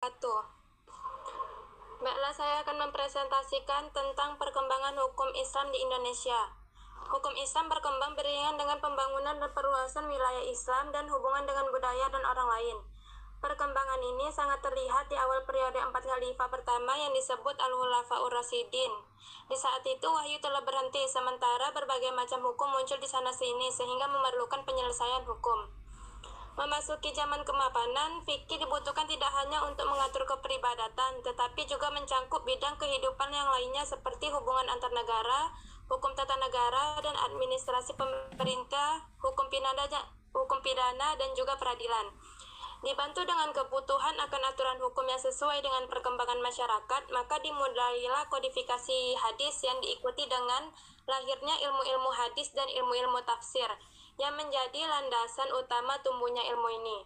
wabarakatuh. Baiklah, saya akan mempresentasikan tentang perkembangan hukum Islam di Indonesia. Hukum Islam berkembang beriringan dengan pembangunan dan perluasan wilayah Islam dan hubungan dengan budaya dan orang lain. Perkembangan ini sangat terlihat di awal periode 4 khalifah pertama yang disebut Al-Khulafaur Rasyidin. Di saat itu wahyu telah berhenti, sementara berbagai macam hukum muncul di sana-sini sehingga memerlukan penyelesaian hukum. Memasuki zaman kemapanan, fikih dibutuhkan tidak hanya untuk mengatur kepribadatan, tetapi juga mencangkup bidang kehidupan yang lainnya seperti hubungan antar negara, hukum tata negara dan administrasi pemerintah, hukum pidana dan juga peradilan. Dibantu dengan kebutuhan akan aturan hukum yang sesuai dengan perkembangan masyarakat, maka dimulailah kodifikasi hadis yang diikuti dengan lahirnya ilmu-ilmu hadis dan ilmu-ilmu tafsir, yang menjadi landasan utama tumbuhnya ilmu ini.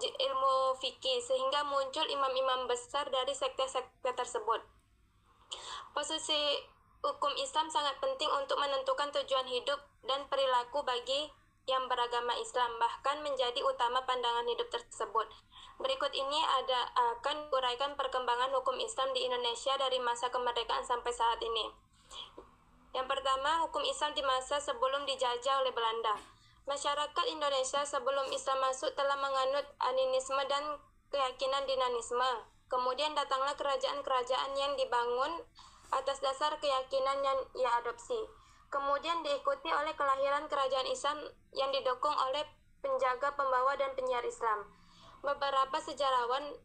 Ilmu fikih, sehingga muncul imam-imam besar dari sekte-sekte tersebut. Posisi hukum Islam sangat penting untuk menentukan tujuan hidup dan perilaku bagi yang beragama Islam, bahkan menjadi utama pandangan hidup tersebut. Berikut ini akan uraikan perkembangan hukum Islam di Indonesia dari masa kemerdekaan sampai saat ini. Yang pertama, hukum Islam di masa sebelum dijajah oleh Belanda. Masyarakat Indonesia sebelum Islam masuk telah menganut animisme dan keyakinan dinanisme. Kemudian datanglah kerajaan-kerajaan yang dibangun atas dasar keyakinan yang ia adopsi. Kemudian diikuti oleh kelahiran kerajaan Islam yang didukung oleh penjaga, pembawa, dan penyiar Islam. Beberapa sejarawan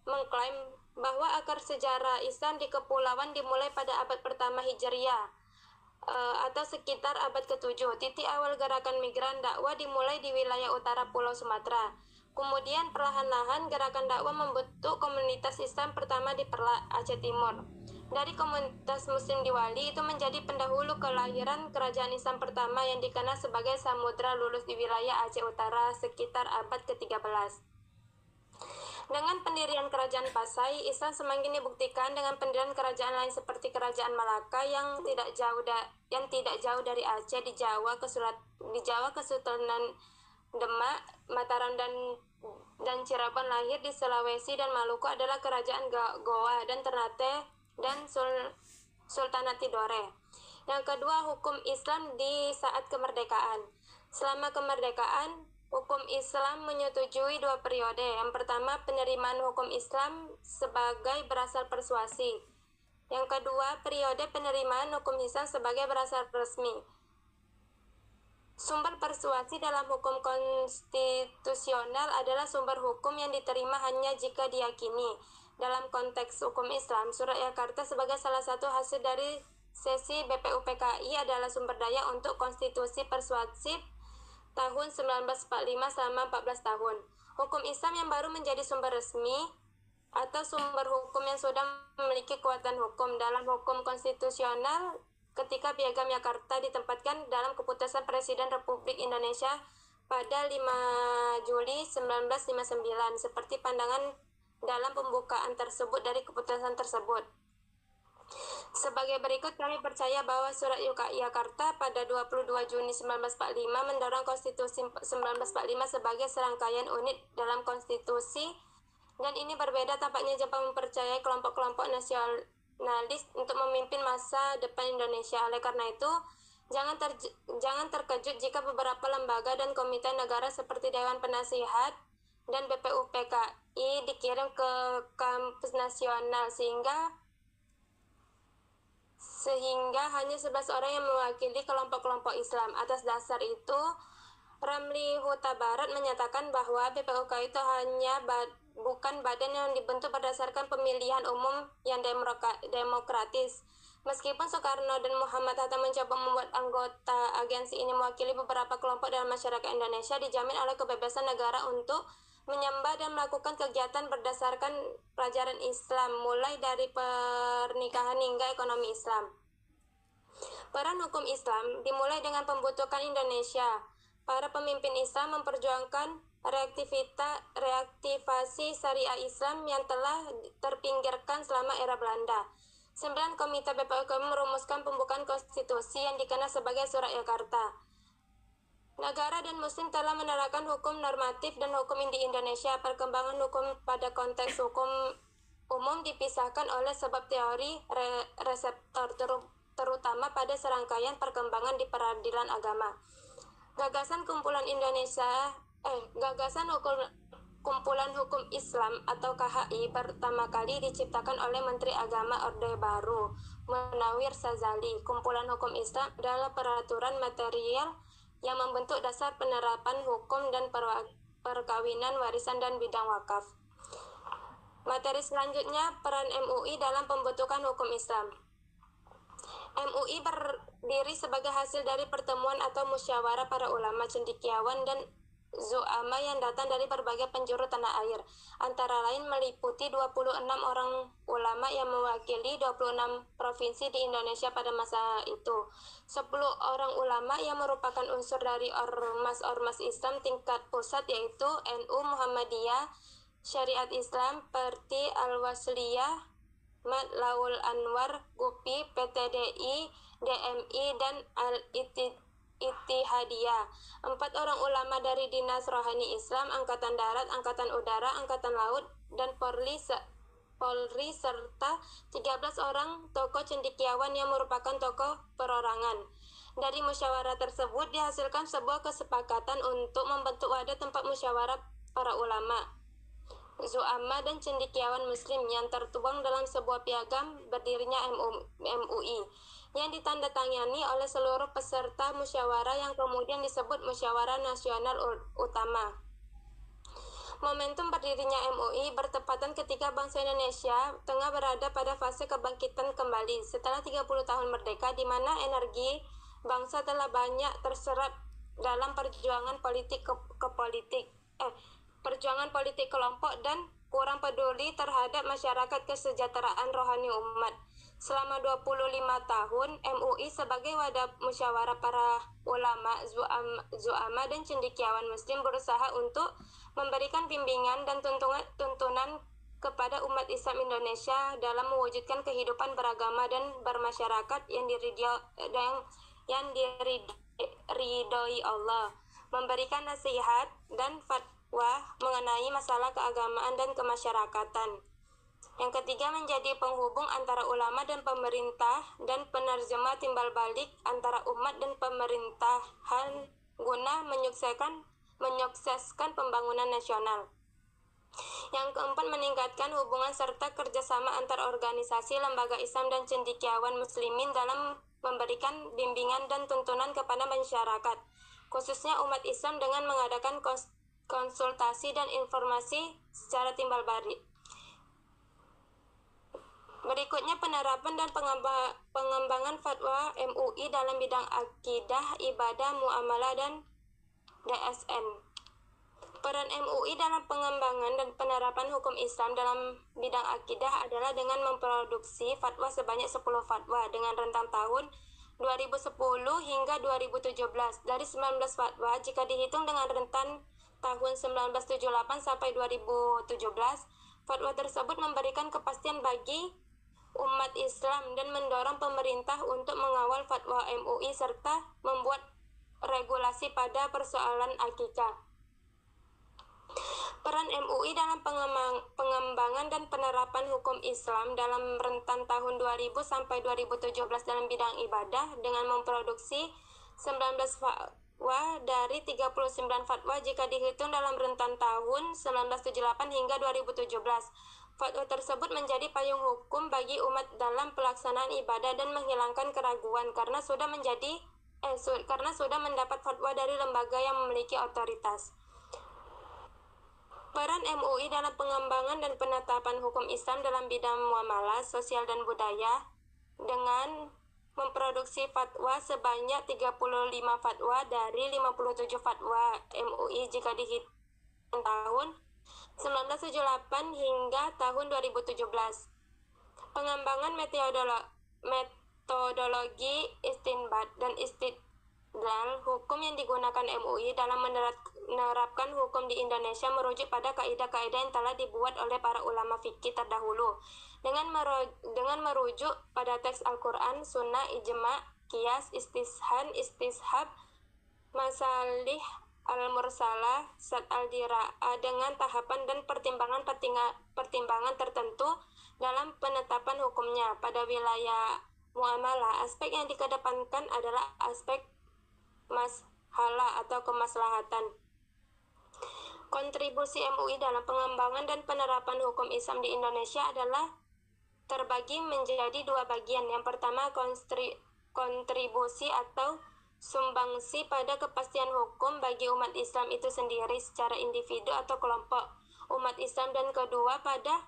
mengklaim bahwa akar sejarah Islam di kepulauan dimulai pada abad pertama Hijriah atau sekitar abad ke-7. Titik awal gerakan migran dakwah dimulai di wilayah utara Pulau Sumatera. Kemudian perlahan-lahan gerakan dakwah membentuk komunitas Islam pertama di Perlak, Aceh Timur. Dari komunitas Muslim di Wali itu menjadi pendahulu kelahiran kerajaan Islam pertama yang dikenal sebagai Samudra Lulus di wilayah Aceh Utara sekitar abad ke-13. Dengan pendirian kerajaan Pasai, Islam semakin dibuktikan dengan pendirian kerajaan lain seperti kerajaan Malaka yang tidak jauh dari Aceh di Jawa Kesultanan Demak, Mataram dan Cirebon. Lahir di Sulawesi dan Maluku adalah kerajaan Goa dan Ternate dan Sultanat Tidore. Yang kedua, hukum Islam di saat kemerdekaan. Selama kemerdekaan, hukum Islam menyetujui 2 periode. Yang pertama, penerimaan hukum Islam sebagai berasal persuasi. Yang kedua, periode penerimaan hukum Islam sebagai berasal resmi. Sumber persuasi dalam hukum konstitusional adalah sumber hukum yang diterima hanya jika diyakini. Dalam konteks hukum Islam, Surat Yakarta sebagai salah satu hasil dari sesi BPUPKI adalah sumber daya untuk konstitusi persuasif tahun 1945 selama 14 tahun. Hukum Islam yang baru menjadi sumber resmi atau sumber hukum yang sudah memiliki kekuatan hukum dalam hukum konstitusional ketika Piagam Yakarta ditempatkan dalam keputusan Presiden Republik Indonesia pada 5 Juli 1959 seperti pandangan dalam pembukaan tersebut dari keputusan tersebut. Sebagai berikut, kami percaya bahwa Surat Yakarta pada 22 Juni 1945 mendorong Konstitusi 1945 sebagai serangkaian unit dalam konstitusi, dan ini berbeda tampaknya Jepang mempercayai kelompok-kelompok nasionalis untuk memimpin masa depan Indonesia. Oleh karena itu, jangan terkejut jika beberapa lembaga dan komite negara seperti Dewan Penasihat dan BPUPKI dikirim ke kampus nasional sehingga hanya 11 orang yang mewakili kelompok-kelompok Islam. Atas dasar itu, Ramli Huta Barat menyatakan bahwa BPUPKI itu bukan badan yang dibentuk berdasarkan pemilihan umum yang demokratis. Meskipun Soekarno dan Muhammad Hatta mencoba membuat anggota agensi ini mewakili beberapa kelompok dalam masyarakat Indonesia, dijamin oleh kebebasan negara untuk menyembah dan melakukan kegiatan berdasarkan pelajaran Islam, mulai dari pernikahan hingga ekonomi Islam. Peran hukum Islam dimulai dengan pembentukan Indonesia. Para pemimpin Islam memperjuangkan reaktivasi syariah Islam yang telah terpinggirkan selama era Belanda. 9 komite BPUPKI merumuskan pembukaan konstitusi yang dikenal sebagai Surat Yakarta. Negara dan Muslim telah menerapkan hukum normatif dan hukum di Indonesia. Perkembangan hukum pada konteks hukum umum dipisahkan oleh sebab teori reseptor, terutama pada serangkaian perkembangan di peradilan agama. Gagasan Kumpulan Kumpulan Hukum Islam atau KHI pertama kali diciptakan oleh Menteri Agama Orde Baru, Munawir Sazali. Kumpulan Hukum Islam adalah peraturan material yang membentuk dasar penerapan hukum dan perkawinan, warisan, dan bidang wakaf. Materi selanjutnya, peran MUI dalam pembentukan hukum Islam. MUI berdiri sebagai hasil dari pertemuan atau musyawarah para ulama, cendekiawan, dan zu'ama yang datang dari berbagai penjuru tanah air. Antara lain meliputi 26 orang ulama yang mewakili 26 provinsi di Indonesia pada masa itu. 10 orang ulama yang merupakan unsur dari ormas-ormas Islam tingkat pusat yaitu NU, Muhammadiyah, Syariat Islam, Perti, Al-Wasliyah, Matlaul Anwar, GUPI, PTDI, DMI, dan Al-Ittihadiyah. 4 orang ulama dari Dinas Rohani Islam, Angkatan Darat, Angkatan Udara, Angkatan Laut, dan Polri serta 13 orang tokoh cendekiawan yang merupakan tokoh perorangan. Dari musyawarah tersebut dihasilkan sebuah kesepakatan untuk membentuk wadah tempat musyawarah para ulama, zu'ama, dan cendekiawan muslim yang tertuang dalam sebuah piagam berdirinya MUI yang ditandatangani oleh seluruh peserta musyawarah yang kemudian disebut Musyawarah Nasional Utama. Momentum berdirinya MUI bertepatan ketika bangsa Indonesia tengah berada pada fase kebangkitan kembali setelah 30 tahun merdeka, di mana energi bangsa telah banyak terserap dalam perjuangan politik kelompok dan kurang peduli terhadap masyarakat kesejahteraan rohani umat. Selama 25 tahun, MUI sebagai wadah musyawarah para ulama, zu'ama, dan cendekiawan muslim berusaha untuk memberikan bimbingan dan tuntunan kepada umat Islam Indonesia dalam mewujudkan kehidupan beragama dan bermasyarakat yang diridhoi Allah, memberikan nasihat dan fatwa mengenai masalah keagamaan dan kemasyarakatan. Yang ketiga, menjadi penghubung antara ulama dan pemerintah dan penerjemah timbal balik antara umat dan pemerintahan guna menyukseskan pembangunan nasional. Yang keempat, meningkatkan hubungan serta kerjasama antar organisasi, lembaga Islam, dan cendekiawan muslimin dalam memberikan bimbingan dan tuntunan kepada masyarakat, khususnya umat Islam, dengan mengadakan konsultasi dan informasi secara timbal balik. Berikutnya, penerapan dan pengembangan fatwa MUI dalam bidang akidah, ibadah, muamalah, dan DSN. Peran MUI dalam pengembangan dan penerapan hukum Islam dalam bidang akidah adalah dengan memproduksi fatwa sebanyak 10 fatwa dengan rentang tahun 2010 hingga 2017. Dari 19 fatwa, jika dihitung dengan rentan tahun 1978 sampai 2017, fatwa tersebut memberikan kepastian bagi umat Islam dan mendorong pemerintah untuk mengawal fatwa MUI serta membuat regulasi pada persoalan akikah. Peran MUI dalam pengembangan dan penerapan hukum Islam dalam rentan tahun 2000 sampai 2017 dalam bidang ibadah dengan memproduksi 19 fatwa dari 39 fatwa jika dihitung dalam rentan tahun 1978 hingga 2017. Fatwa tersebut menjadi payung hukum bagi umat dalam pelaksanaan ibadah dan menghilangkan keraguan karena sudah mendapat fatwa dari lembaga yang memiliki otoritas. Peran MUI dalam pengembangan dan penetapan hukum Islam dalam bidang muamalah, sosial, dan budaya dengan memproduksi fatwa sebanyak 35 fatwa dari 57 fatwa MUI jika dihitung tahun 1978 hingga tahun 2017. Pengembangan metodologi istinbat dan istidlal hukum yang digunakan MUI dalam menerapkan hukum di Indonesia merujuk pada kaidah-kaidah yang telah dibuat oleh para ulama fikih terdahulu dengan merujuk pada teks Al-Quran, Sunnah, Ijma', Qiyas, Istishhad, Masalih al-Mursalah Sad al-Dira'ah dengan tahapan dan pertimbangan tertentu dalam penetapan hukumnya. Pada wilayah muamalah, aspek yang dikedepankan adalah aspek masalah atau kemaslahatan. Kontribusi MUI dalam pengembangan dan penerapan hukum Islam di Indonesia adalah terbagi menjadi dua bagian. Yang pertama, kontribusi atau sumbangsi pada kepastian hukum bagi umat Islam itu sendiri secara individu atau kelompok umat Islam, dan kedua pada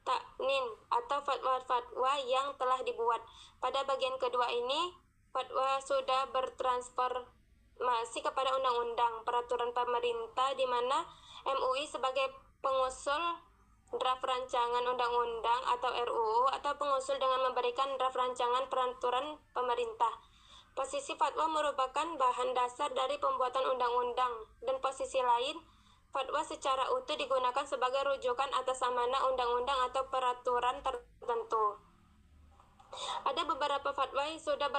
taknin atau fatwa-fatwa yang telah dibuat. Pada bagian kedua ini, fatwa sudah bertransformasi kepada undang-undang peraturan pemerintah, di mana MUI sebagai pengusul draft rancangan undang-undang atau RUU atau pengusul dengan memberikan draft rancangan peraturan pemerintah. Posisi fatwa merupakan bahan dasar dari pembuatan undang-undang, dan posisi lain, fatwa secara utuh digunakan sebagai rujukan atas amanah undang-undang atau peraturan tertentu. Ada beberapa fatwa yang sudah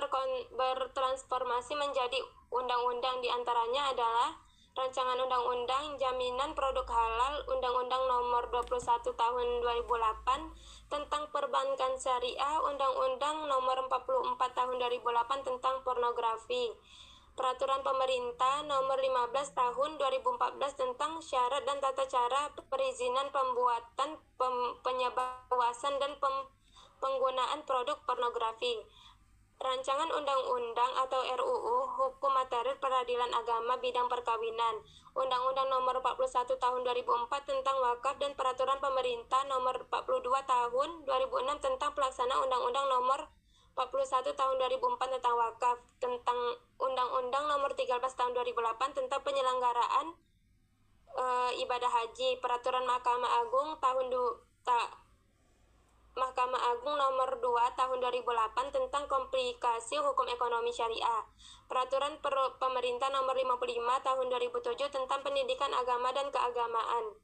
bertransformasi menjadi undang-undang, diantaranya adalah Rancangan Undang-Undang Jaminan Produk Halal, Undang-Undang Nomor 21 Tahun 2008 tentang Perbankan Syariah, Undang-Undang Nomor 44 Tahun 2008 tentang Pornografi, Peraturan Pemerintah Nomor 15 Tahun 2014 tentang Syarat dan Tata Cara Perizinan Pembuatan, Penyebaran dan Penggunaan Produk Pornografi, Rancangan Undang-Undang atau RUU Hukum Material Peradilan Agama Bidang Perkawinan, Undang-Undang Nomor 41 Tahun 2004 tentang Wakaf, dan Peraturan Pemerintah Nomor 42 Tahun 2006 tentang Pelaksanaan Undang-Undang Nomor 41 Tahun 2004 tentang Wakaf, tentang Undang-Undang Nomor 13 Tahun 2008 tentang penyelenggaraan ibadah haji, Peraturan Mahkamah Agung Mahkamah Agung Nomor 2 Tahun 2008 tentang Komplikasi Hukum Ekonomi Syariah, Peraturan Pemerintah Nomor 55 Tahun 2007 tentang Pendidikan Agama dan Keagamaan,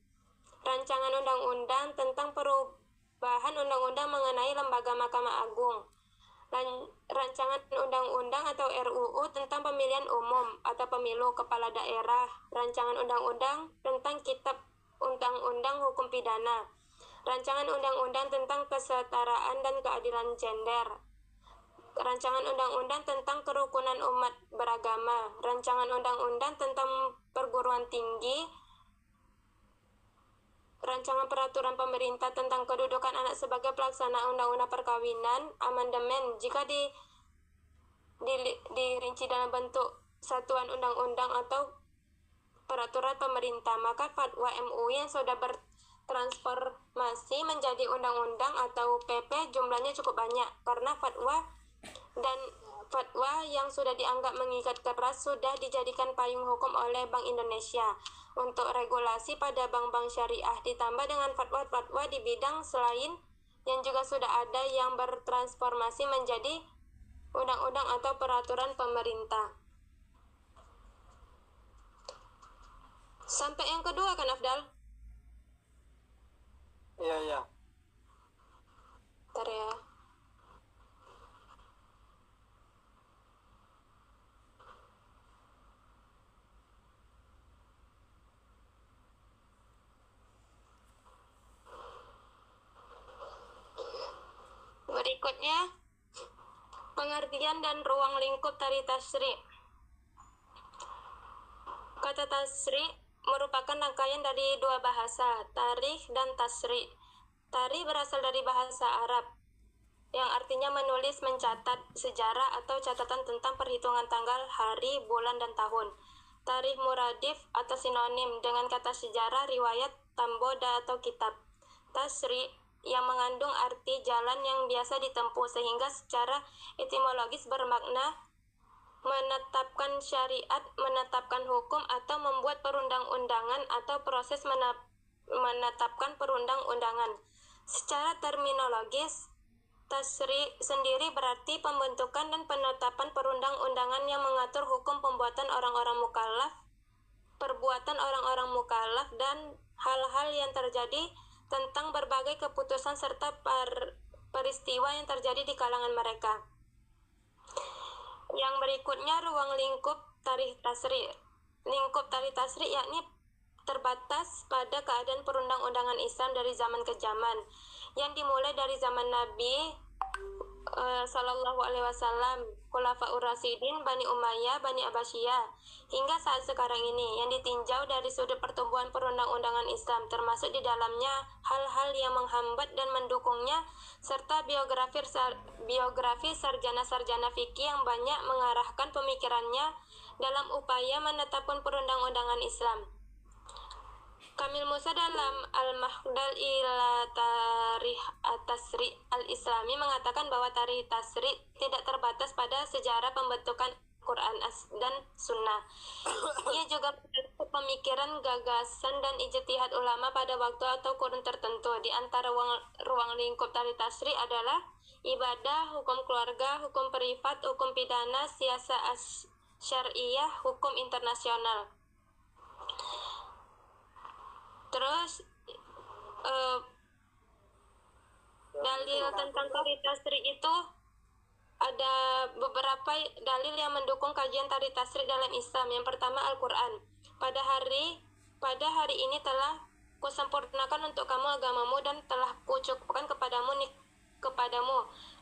Rancangan Undang-Undang tentang Perubahan Undang-Undang mengenai Lembaga Mahkamah Agung, Rancangan Undang-Undang atau RUU tentang Pemilihan Umum atau Pemilu Kepala Daerah, Rancangan Undang-Undang tentang Kitab Undang-Undang Hukum Pidana, Rancangan Undang-Undang tentang Kesetaraan dan Keadilan Gender, Rancangan Undang-Undang tentang Kerukunan Umat Beragama, Rancangan Undang-Undang tentang Perguruan Tinggi, Rancangan Peraturan Pemerintah tentang Kedudukan Anak sebagai Pelaksana Undang-Undang Perkawinan, amandemen jika dirinci dalam bentuk satuan undang-undang atau peraturan pemerintah, maka fatwa MUI yang sudah bertransformasi menjadi undang-undang atau PP jumlahnya cukup banyak, karena fatwa yang sudah dianggap mengikat keras sudah dijadikan payung hukum oleh Bank Indonesia untuk regulasi pada bank-bank syariah, ditambah dengan fatwa-fatwa di bidang selain yang juga sudah ada yang bertransformasi menjadi undang-undang atau peraturan pemerintah. Sampai yang kedua kan, Afdal? Iya. Bentar ya. Berikutnya, pengertian dan ruang lingkup tari tasyri'. Kata tasyri' merupakan rangkaian dari dua bahasa, tarikh dan tasyri'. Tarikh berasal dari bahasa Arab yang artinya menulis, mencatat, sejarah atau catatan tentang perhitungan tanggal, hari, bulan, dan tahun. Tarikh muradif atau sinonim dengan kata sejarah, riwayat, tamboda atau kitab. Tasyri' yang mengandung arti jalan yang biasa ditempuh, sehingga secara etimologis bermakna menetapkan syariat, menetapkan hukum, atau membuat perundang-undangan atau proses menetapkan perundang-undangan. Secara terminologis, tasyri' sendiri berarti pembentukan dan penetapan perundang-undangan yang mengatur hukum pembuatan orang-orang mukallaf, perbuatan orang-orang mukallaf, dan hal-hal yang terjadi tentang berbagai keputusan serta peristiwa yang terjadi di kalangan mereka. Yang berikutnya, ruang lingkup tarikh tasri. Lingkup tarikh tasri yakni terbatas pada keadaan perundang-undangan Islam dari zaman ke zaman, yang dimulai dari zaman Nabi Sallallahu Alaihi Wasallam, Khulafaur Rasyidin, Bani Umayyah, Bani Abbasiyah, hingga saat sekarang ini, yang ditinjau dari sudut pertumbuhan perundang-undangan Islam, termasuk di dalamnya hal-hal yang menghambat dan mendukungnya, serta biografi sarjana-sarjana fikih yang banyak mengarahkan pemikirannya dalam upaya menetapkan perundang-undangan Islam. Kamil Musa dalam Al-Mahdal ila Tarikh Tasri Al-Islami mengatakan bahwa tarikh tasri tidak terbatas pada sejarah pembentukan Quran dan Sunnah. Ia juga membentuk pemikiran, gagasan, dan ijtihad ulama pada waktu atau kurun tertentu. Di antara ruang lingkup tarikh tasri adalah ibadah, hukum keluarga, hukum privat, hukum pidana, siasat syariah, hukum internasional. Terus dalil tentang tarikh tasri itu ada beberapa dalil yang mendukung kajian tarikh tasri dalam Islam. Yang pertama, Al-Quran. Pada hari ini telah kusempurnakan untuk kamu agamamu dan telah kucukupkan kepadamu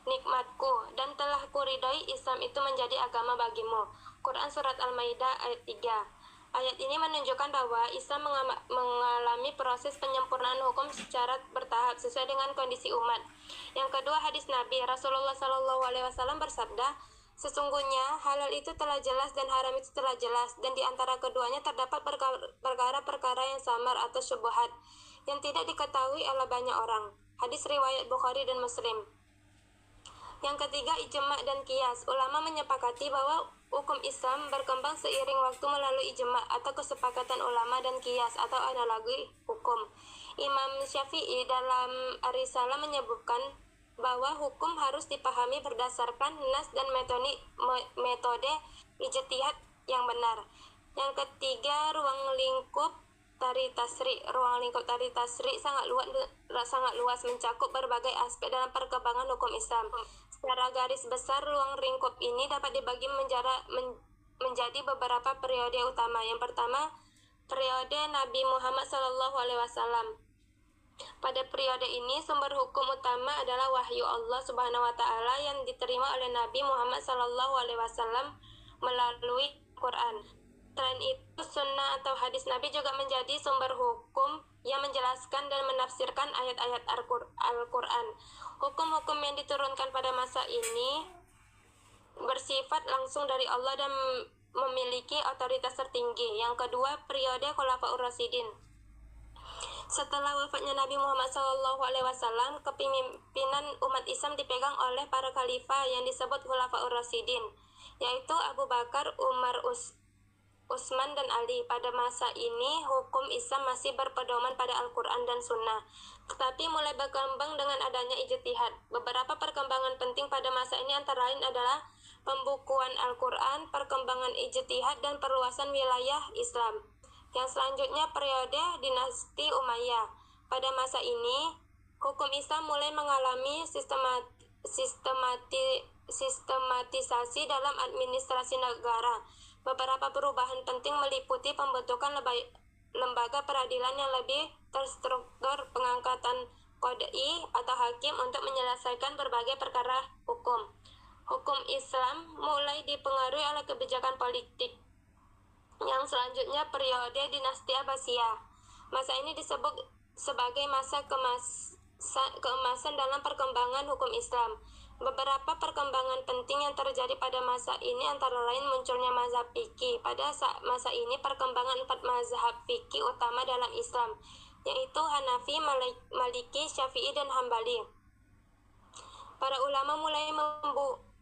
nikmatku, dan telah kuridhoi Islam itu menjadi agama bagimu. Quran Surat Al-Maidah ayat 3. Ayat ini menunjukkan bahwa Islam mengalami proses penyempurnaan hukum secara bertahap sesuai dengan kondisi umat. Yang kedua, hadis Nabi Rasulullah SAW bersabda, sesungguhnya halal itu telah jelas dan haram itu telah jelas, dan di antara keduanya terdapat perkara-perkara yang samar atau syubhat yang tidak diketahui oleh banyak orang. Hadis riwayat Bukhari dan Muslim. Yang ketiga, ijma' dan qiyas. Ulama menyepakati bahwa hukum Islam berkembang seiring waktu melalui ijma' atau kesepakatan ulama dan qiyas atau analogi hukum. Imam Syafi'i dalam Ar-Risalah menyebutkan bahwa hukum harus dipahami berdasarkan nas dan metode ijtihad yang benar. Yang ketiga, ruang lingkup tarikh tasri. Ruang lingkup tarikh tasri sangat luas mencakup berbagai aspek dalam perkembangan hukum Islam. Secara garis besar, ruang lingkup ini dapat dibagi menjadi beberapa periode utama. Yang pertama, periode Nabi Muhammad SAW. Pada periode ini, sumber hukum utama adalah wahyu Allah Subhanahu wa Ta'ala yang diterima oleh Nabi Muhammad SAW melalui Quran. Selain itu, sunnah atau hadis Nabi juga menjadi sumber hukum yang menjelaskan dan menafsirkan ayat-ayat Al-Quran. Hukum-hukum yang diturunkan pada masa ini bersifat langsung dari Allah dan memiliki otoritas tertinggi. Yang kedua, periode Khulafaur Rasyidin. Setelah wafatnya Nabi Muhammad SAW, kepemimpinan umat Islam dipegang oleh para khalifah yang disebut Khulafaur Rasyidin, yaitu Abu Bakar, Umar, Utsman, dan Ali. Pada masa ini, hukum Islam masih berpedoman pada Al-Quran dan Sunnah, tetapi mulai berkembang dengan adanya ijtihad. Beberapa perkembangan penting pada masa ini antara lain adalah pembukuan Al-Quran, perkembangan ijtihad, dan perluasan wilayah Islam. Yang selanjutnya, periode dinasti Umayyah. Pada masa ini, hukum Islam mulai mengalami sistematisasi dalam administrasi negara. Beberapa perubahan penting meliputi pembentukan lembaga peradilan yang lebih terstruktur, pengangkatan qadhi atau hakim untuk menyelesaikan berbagai perkara hukum. Hukum Islam mulai dipengaruhi oleh kebijakan politik. Yang selanjutnya, periode dinasti Abbasiyah. Masa ini disebut sebagai masa keemasan dalam perkembangan hukum Islam. Beberapa perkembangan penting yang terjadi pada masa ini antara lain munculnya mazhab fikih. Pada masa ini perkembangan 4 mazhab fikih utama dalam Islam, yaitu Hanafi, Maliki, Syafi'i, dan Hambali. Para ulama mulai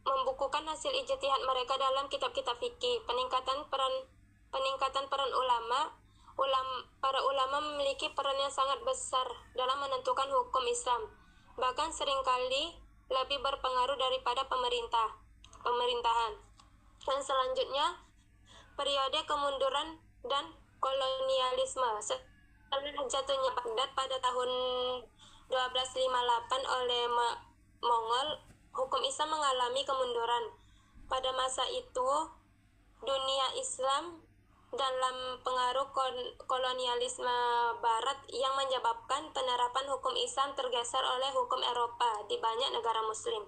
membukukan hasil ijtihad mereka dalam kitab-kitab fikih. Peningkatan peran para ulama memiliki peran yang sangat besar dalam menentukan hukum Islam, bahkan seringkali lebih berpengaruh daripada pemerintahan. Dan selanjutnya, periode kemunduran dan kolonialisme. Setelah jatuhnya Baghdad pada tahun 1258 oleh Mongol, hukum Islam mengalami kemunduran. Pada masa itu, dunia Islam dalam pengaruh kolonialisme Barat yang menyebabkan penerapan hukum Islam tergeser oleh hukum Eropa di banyak negara Muslim.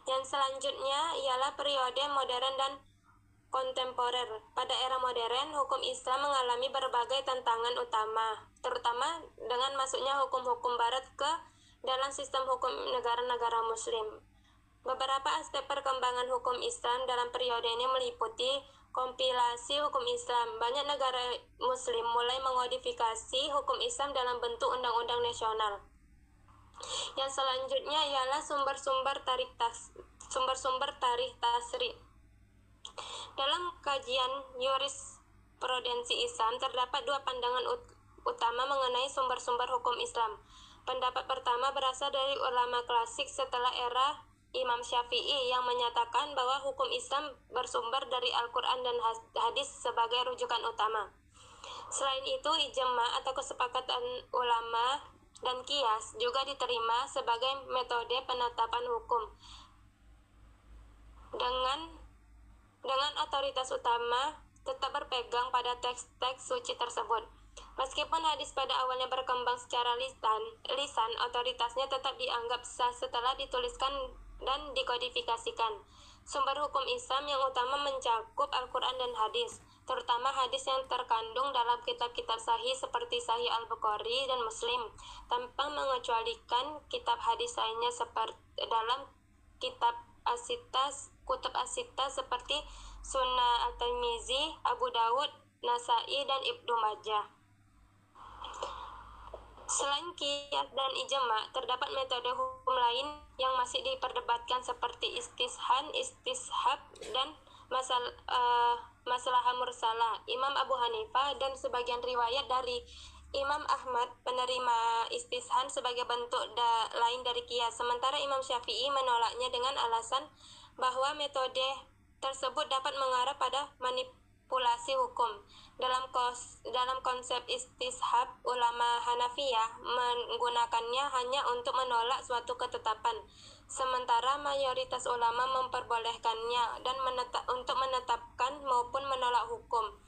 Yang selanjutnya ialah periode modern dan kontemporer. Pada era modern, hukum Islam mengalami berbagai tantangan utama, terutama dengan masuknya hukum-hukum Barat ke dalam sistem hukum negara-negara Muslim. Beberapa aspek perkembangan hukum Islam dalam periode ini meliputi kompilasi hukum Islam. Banyak negara Muslim mulai mengodifikasi hukum Islam dalam bentuk undang-undang nasional. Yang selanjutnya ialah sumber-sumber tarikh tasri. Dalam kajian jurisprudensi Islam terdapat dua pandangan utama mengenai sumber-sumber hukum Islam. Pendapat pertama berasal dari ulama klasik setelah era Imam Syafi'i yang menyatakan bahwa hukum Islam bersumber dari Al-Quran dan hadis sebagai rujukan utama. Selain itu, ijma atau kesepakatan ulama dan qiyas juga diterima sebagai metode penetapan hukum. Dengan otoritas utama tetap berpegang pada teks-teks suci tersebut. Meskipun hadis pada awalnya berkembang secara lisan, otoritasnya tetap dianggap sah setelah dituliskan dan dikodifikasikan. Sumber hukum Islam yang utama mencakup Al-Quran dan hadis, terutama hadis yang terkandung dalam kitab-kitab sahih seperti Sahih Al-Bukhari dan Muslim, tanpa mengecualikan kitab hadis lainnya seperti dalam kutub as-sittah seperti Sunnah At-Tirmizi, Abu Dawud, Nasai, dan Ibnu Majah. Selain qiyas dan ijma, terdapat metode hukum lain yang masih diperdebatkan seperti istishab, dan maslahah mursalah. Imam Abu Hanifah dan sebagian riwayat dari Imam Ahmad menerima istishab sebagai bentuk lain dari qiyas, sementara Imam Syafi'i menolaknya dengan alasan bahwa metode tersebut dapat mengarah pada manipulasi hukum. Dalam konsep istishab, ulama Hanafiyah menggunakannya hanya untuk menolak suatu ketetapan, sementara mayoritas ulama memperbolehkannya dan untuk menetapkan maupun menolak hukum.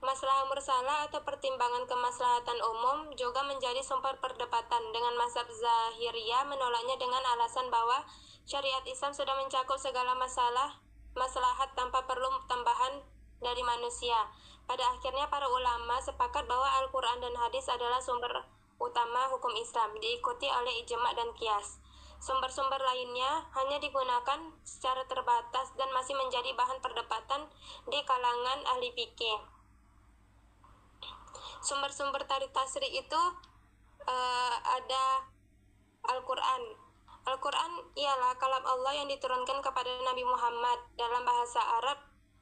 Maslahah mursalah atau pertimbangan kemaslahatan umum juga menjadi sumber perdebatan, dengan mazhab Zahiriyah menolaknya dengan alasan bahwa syariat Islam sudah mencakup segala maslahat tanpa perlu tambahan dari manusia. Pada akhirnya para ulama sepakat bahwa Al-Quran dan hadis adalah sumber utama hukum Islam, diikuti oleh ijma dan qiyas. Sumber-sumber lainnya hanya digunakan secara terbatas dan masih menjadi bahan perdebatan di kalangan ahli fikih. Sumber-sumber tarikh tasri itu ada Al-Quran. Al-Quran ialah kalam Allah yang diturunkan kepada Nabi Muhammad dalam bahasa Arab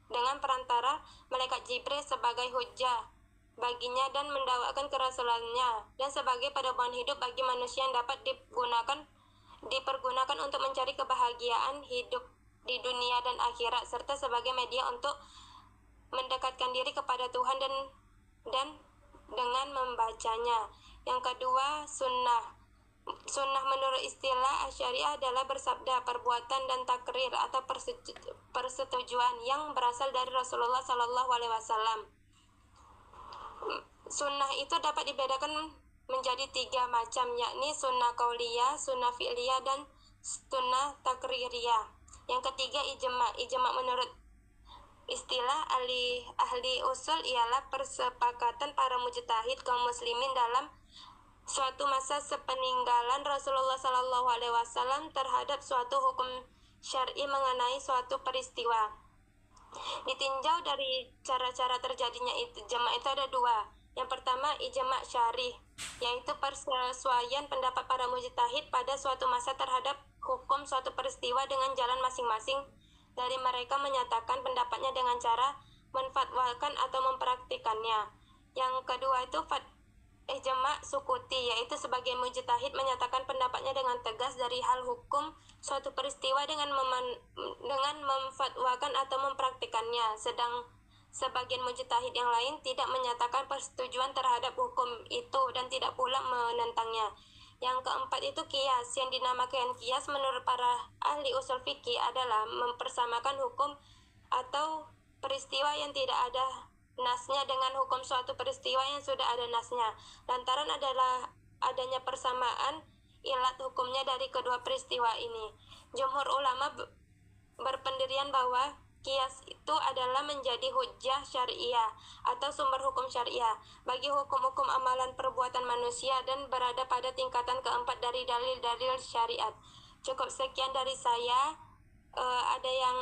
dengan perantara malaikat Jibril sebagai hujjah baginya dan mendakwakan kerasulannya, dan sebagai pedoman hidup bagi manusia yang dapat dipergunakan untuk mencari kebahagiaan hidup di dunia dan akhirat, serta sebagai media untuk mendekatkan diri kepada Tuhan dan dengan membacanya. Yang kedua, sunnah. Sunnah menurut istilah Asy'ariyah adalah bersabda, perbuatan dan takrir atau persetujuan yang berasal dari Rasulullah SAW. Sunnah itu dapat dibedakan menjadi 3 macam, yakni sunnah qauliyah, sunnah fi'liyah, dan sunnah takririyah. Yang ketiga, ijma. Ijma menurut istilah ahli usul ialah persepakatan para mujtahid kaum muslimin dalam suatu masa sepeninggalan Rasulullah SAW terhadap suatu hukum syar'i mengenai suatu peristiwa. Ditinjau dari cara-cara terjadinya ijma itu ada 2. Yang pertama, ijma syar'i, yaitu persesuaian pendapat para mujtahid pada suatu masa terhadap hukum suatu peristiwa dengan jalan masing-masing dari mereka menyatakan pendapatnya dengan cara menfatwakan atau mempraktikannya. Yang kedua itu ijma sukuti, yaitu sebagian mujtahid menyatakan pendapatnya dengan tegas dari hal hukum suatu peristiwa dengan memfatwakan atau mempraktikannya, sedang sebagian mujtahid yang lain tidak menyatakan persetujuan terhadap hukum itu dan tidak pula menentangnya. Yang keempat itu qiyas. Yang dinamakan qiyas menurut para ahli usul fikih adalah mempersamakan hukum atau peristiwa yang tidak ada nasnya dengan hukum suatu peristiwa yang sudah ada nasnya, lantaran adalah adanya persamaan ilat hukumnya dari kedua peristiwa ini. Jumhur ulama berpendirian bahwa kias itu adalah menjadi hujjah syariah atau sumber hukum syariah bagi hukum-hukum amalan perbuatan manusia dan berada pada tingkatan keempat dari dalil-dalil syariat. Cukup sekian dari saya. Ada yang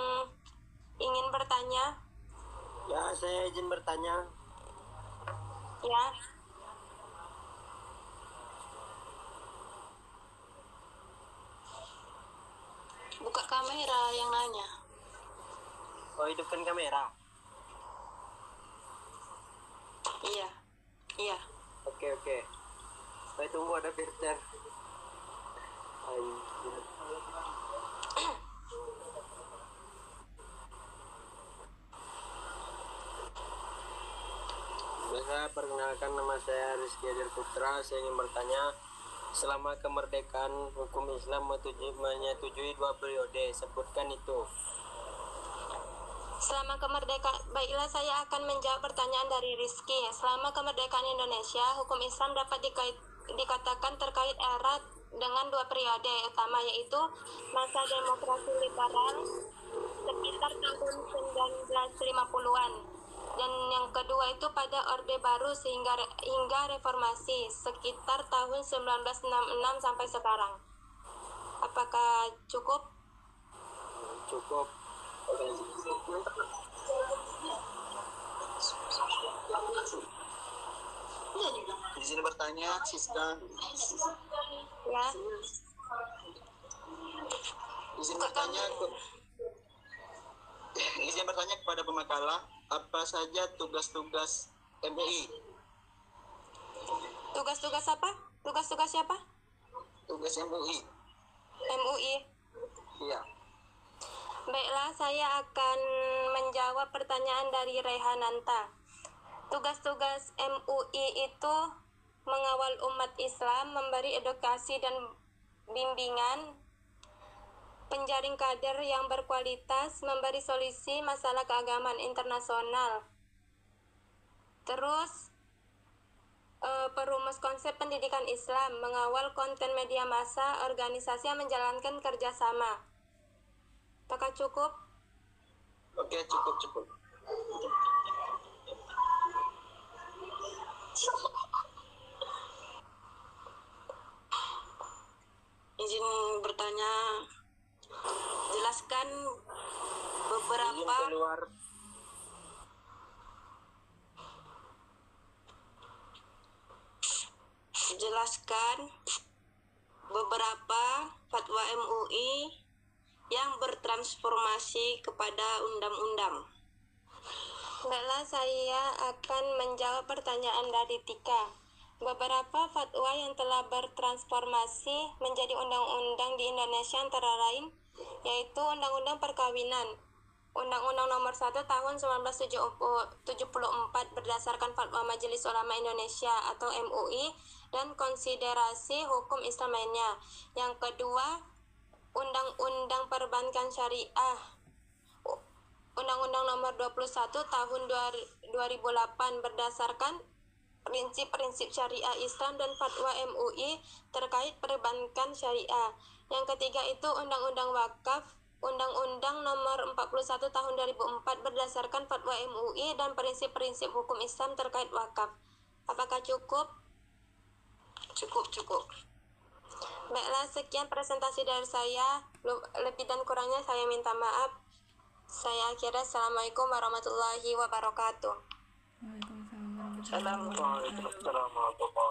ingin bertanya? Ya, saya izin bertanya. Ya. Buka kamera yang nanya. Oh, hidupkan kamera. Iya. Iya. Oke. Saya tunggu ada filter. Anjir. Saya perkenalkan, nama saya Rizky Adil Putra. Saya ingin bertanya, selama kemerdekaan hukum Islam menyetujui 2 periode, sebutkan itu. Selama kemerdekaan, baiklah saya akan menjawab pertanyaan dari Rizky. Selama kemerdekaan Indonesia, hukum Islam dapat dikatakan terkait era dengan 2 periode utama, yaitu masa demokrasi liberal sekitar tahun 1950-an. Dan yang kedua itu pada Orde Baru hingga reformasi sekitar tahun 1966 sampai sekarang. Apakah cukup? Cukup. Di sini bertanya, Siska. Ya. Izin bertanya kepada pemakalah, apa saja tugas-tugas MUI? Tugas-tugas apa? Tugas-tugas siapa? Tugas MUI. MUI. Iya. Baiklah, saya akan menjawab pertanyaan dari Rehananta. Tugas-tugas MUI itu mengawal umat Islam, memberi edukasi dan bimbingan, penjaring kader yang berkualitas, memberi solusi masalah keagamaan internasional. Terus, perumus konsep pendidikan Islam, mengawal konten media massa, organisasi yang menjalankan kerjasama. Apakah cukup? Oke, cukup. Izin bertanya, jelaskan beberapa fatwa MUI yang bertransformasi kepada undang-undang. Baiklah, saya akan menjawab pertanyaan dari Tika. Beberapa fatwa yang telah bertransformasi menjadi undang-undang di Indonesia antara lain yaitu Undang-Undang Perkawinan, Undang-Undang Nomor 1 Tahun 1974 berdasarkan Fatwa Majelis Ulama Indonesia atau MUI dan konsiderasi hukum Islam lainnya. Yang kedua, Undang-Undang Perbankan Syariah, Undang-Undang Nomor 21 Tahun 2008 berdasarkan prinsip-prinsip syariah Islam dan fatwa MUI terkait perbankan syariah. Yang ketiga itu Undang-Undang Wakaf, Undang-Undang Nomor 41 Tahun 2004 berdasarkan fatwa MUI dan prinsip-prinsip hukum Islam terkait wakaf. Apakah cukup? Cukup. Baiklah, sekian presentasi dari saya. Lebih dan kurangnya saya minta maaf. Saya akhirnya. Assalamualaikum warahmatullahi wabarakatuh. Waalaikumsalam warahmatullahi wabarakatuh. Assalamualaikum warahmatullahi wabarakatuh.